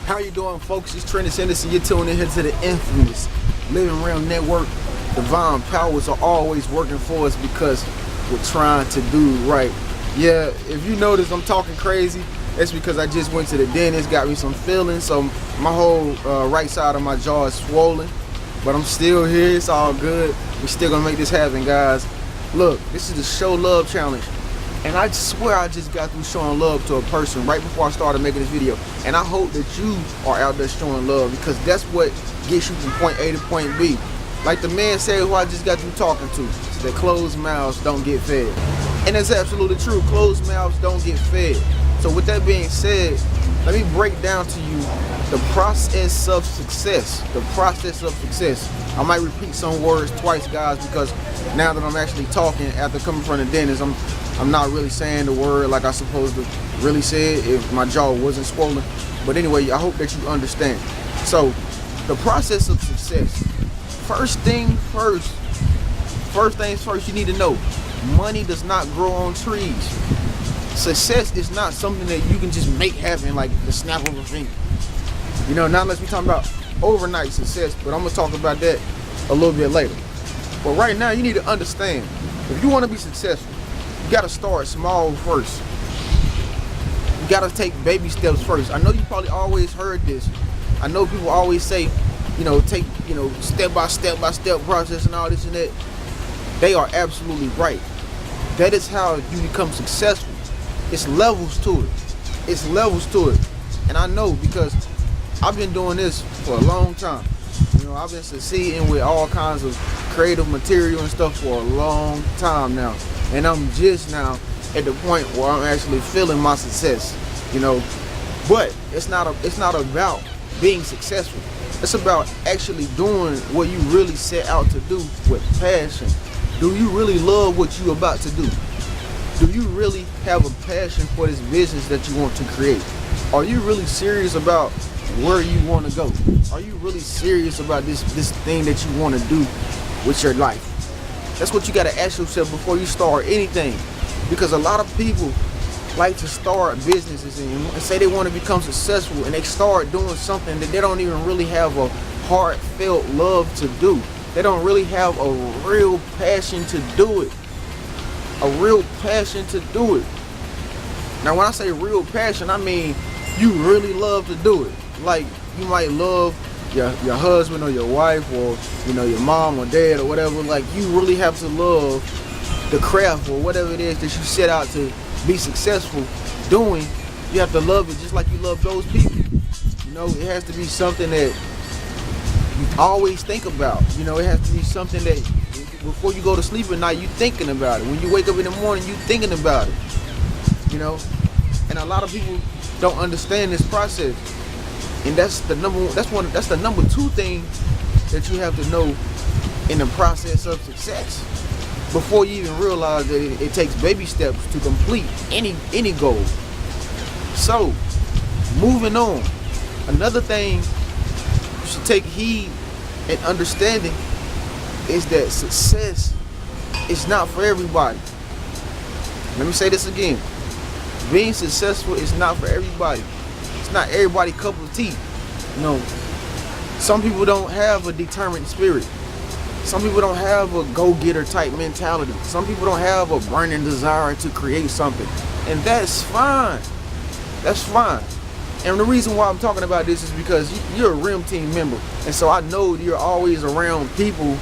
How you doing, folks? It's Trenius and you're tuning in here to the infamous Living Realm Network. Divine powers are always working for us because we're trying to do right. Yeah, if you notice I'm talking crazy, it's because I just went to the dentist, got me some fillings, so my whole right side of my jaw is swollen. But I'm still here, it's all good. We're still gonna make this happen, guys. Look, this is the Show Love Challenge. And I swear I just got through showing love to a person right before I started making this video. And I hope that you are out there showing love, because that's what gets you from point A to point B. Like the man said who I just got through talking to, that closed mouths don't get fed. And that's absolutely true, closed mouths don't get fed. So with that being said, let me break down to you the process of success. The process of success. I might repeat some words twice, guys, because now that I'm actually talking after coming from the dentist, I'm not really saying the word like I supposed to really say it if my jaw wasn't swollen. But anyway, I hope that you understand. So, the process of success. First things first, you need to know, money does not grow on trees. Success is not something that you can just make happen like the snap of a finger. You know, not unless we're talking about overnight success, but I'm gonna talk about that a little bit later. But right now, you need to understand, if you want to be successful, you gotta start small first. You gotta take baby steps first. I know you probably always heard this. I know people always say, you know, take, you know, step by step process and all this and that. They are absolutely right. That is how you become successful. It's levels to it. It's levels to it. And I know because I've been doing this for a long time. You know, I've been succeeding with all kinds of creative material and stuff for a long time now. And I'm just now at the point where I'm actually feeling my success, you know. But it's not about being successful. It's about actually doing what you really set out to do with passion. Do you really love what you're about to do? Do you really have a passion for this business that you want to create? Are you really serious about where you want to go? Are you really serious about this thing that you want to do with your life? That's what you got to ask yourself before you start anything. Because a lot of people like to start businesses and say they want to become successful, and they start doing something that they don't even really have a heartfelt love to do. They don't really have a real passion to do it. A real passion to do it. Now when I say real passion, I mean you really love to do it. Like you might love your husband or your wife, or you know, your mom or dad or whatever. Like you really have to love the craft or whatever it is that you set out to be successful doing. You have to love it just like you love those people. You know, it has to be something that you always think about. You know, it has to be something that before you go to sleep at night, you thinking about it. When you wake up in the morning, you thinking about it. You know, and a lot of people don't understand this process. And that's the number two thing that you have to know in the process of success. Before you even realize that it takes baby steps to complete any goal. So, moving on. Another thing you should take heed and understanding is that success is not for everybody. Let me say this again. Being successful is not for everybody. It's not everybody's cup of tea. You know, some people don't have a determined spirit. Some people don't have a go-getter type mentality. Some people don't have a burning desire to create something. And that's fine. That's fine. And the reason why I'm talking about this is because you're a REM team member. And so I know you're always around people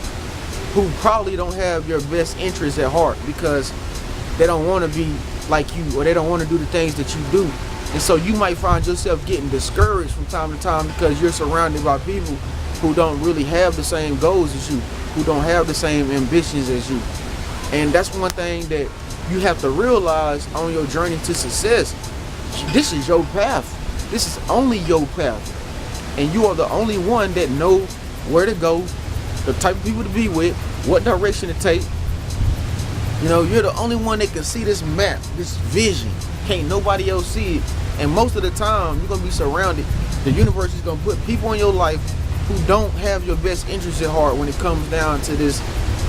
who probably don't have your best interests at heart, because they don't want to be like you, or they don't want to do the things that you do. And so you might find yourself getting discouraged from time to time because you're surrounded by people who don't really have the same goals as you, who don't have the same ambitions as you. And that's one thing that you have to realize on your journey to success. This is your path. This is only your path. And you are the only one that know where to go, the type of people to be with, what direction to take. You know, you're the only one that can see this map, this vision. Can't nobody else see it. And most of the time, you're gonna be surrounded. The universe is gonna put people in your life who don't have your best interests at heart when it comes down to this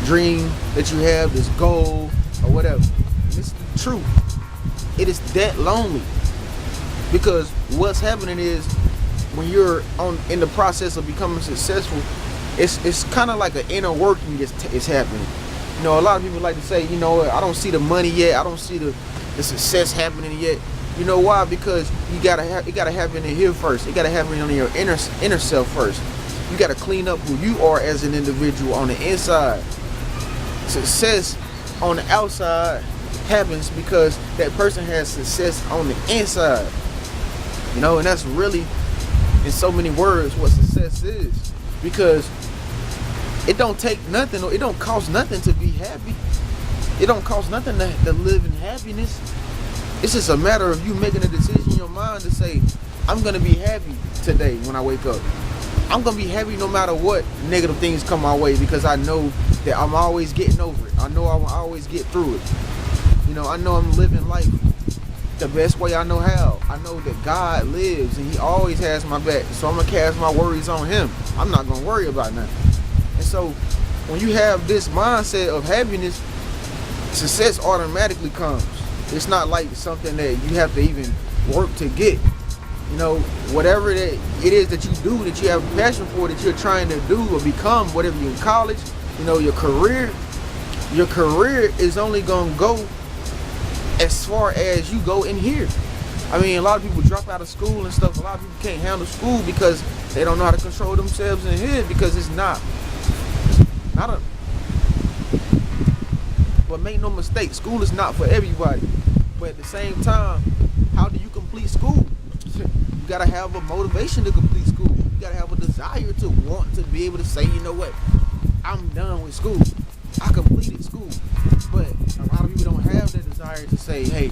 dream that you have, this goal, or whatever. And it's the truth. It is that lonely. Because what's happening is when you're in the process of becoming successful, it's kind of like an inner working is happening. You know, a lot of people like to say, you know, I don't see the money yet, I don't see the success happening yet. You know why? Because it gotta happen in here first. It gotta happen on your inner self first. You gotta clean up who you are as an individual on the inside. Success on the outside happens because that person has success on the inside. You know, and that's really, in so many words, what success is. Because it don't take nothing, or it don't cost nothing to be happy. It don't cost nothing to live in happiness. It's just a matter of you making a decision in your mind to say, I'm gonna be happy today when I wake up. I'm gonna be happy no matter what negative things come my way, because I know that I'm always getting over it. I know I will always get through it. You know, I know I'm living life the best way I know how. I know that God lives and he always has my back. So I'm gonna cast my worries on him. I'm not gonna worry about nothing. And so when you have this mindset of happiness, success automatically comes. It's not like something that you have to even work to get. You know, whatever that it is that you do, that you have a passion for, that you're trying to do or become, whatever you're in college, you know, your career is only gonna go as far as you go in here. I mean, a lot of people drop out of school and stuff. A lot of people can't handle school because they don't know how to control themselves in here, because it's not a. But make no mistake, school is not for everybody. But at the same time, how do you complete school? You gotta have a motivation to complete school. You gotta have a desire to want to be able to say, you know what, I'm done with school. I completed school. But a lot of people don't have that desire to say, hey,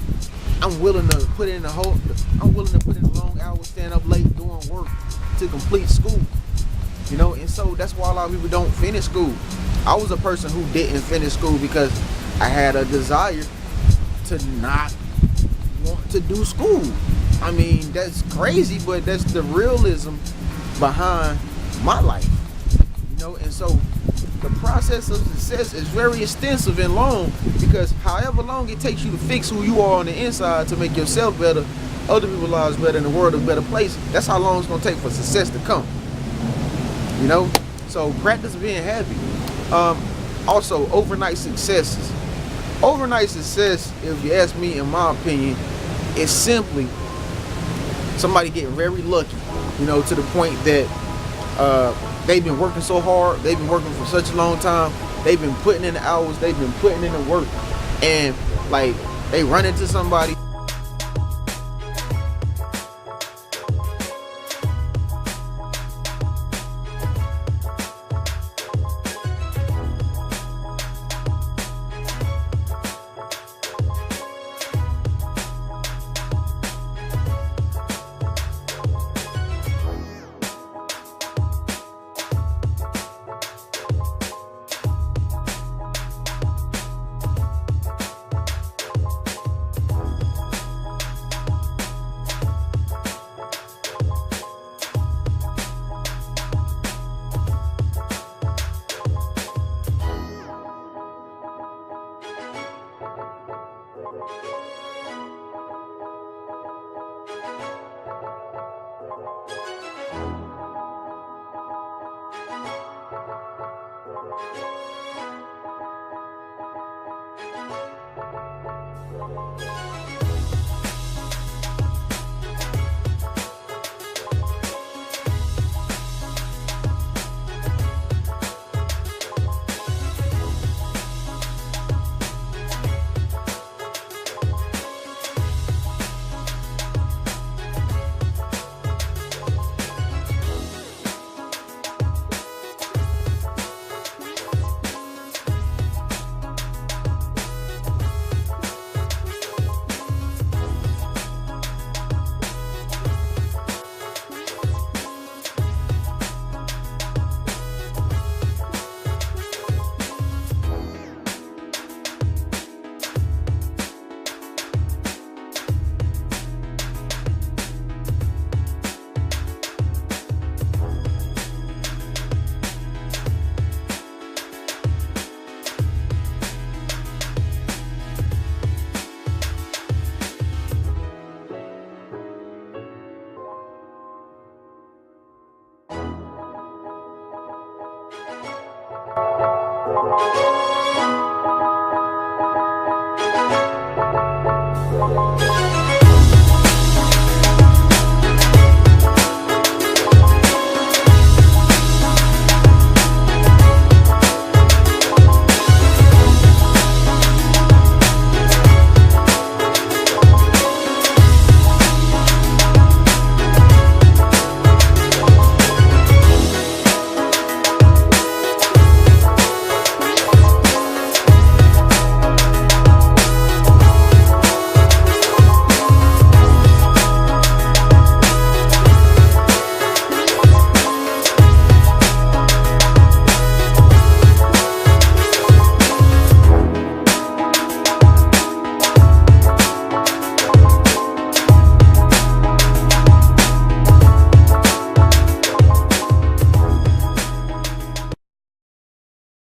I'm willing to put in long hours, stand up late, doing work to complete school. You know, and so that's why a lot of people don't finish school. I was a person who didn't finish school because I had a desire to not want to do school. I mean, that's crazy, but that's the realism behind my life. You know, and so the process of success is very extensive and long, because however long it takes you to fix who you are on the inside to make yourself better, other people's lives better, and the world a better place, that's how long it's going to take for success to come. You know, so practice being happy. Also, overnight successes. Overnight success, if you ask me, in my opinion, is simply somebody getting very lucky, you know, to the point that they've been working so hard, they've been working for such a long time, they've been putting in the hours, they've been putting in the work, and like they run into somebody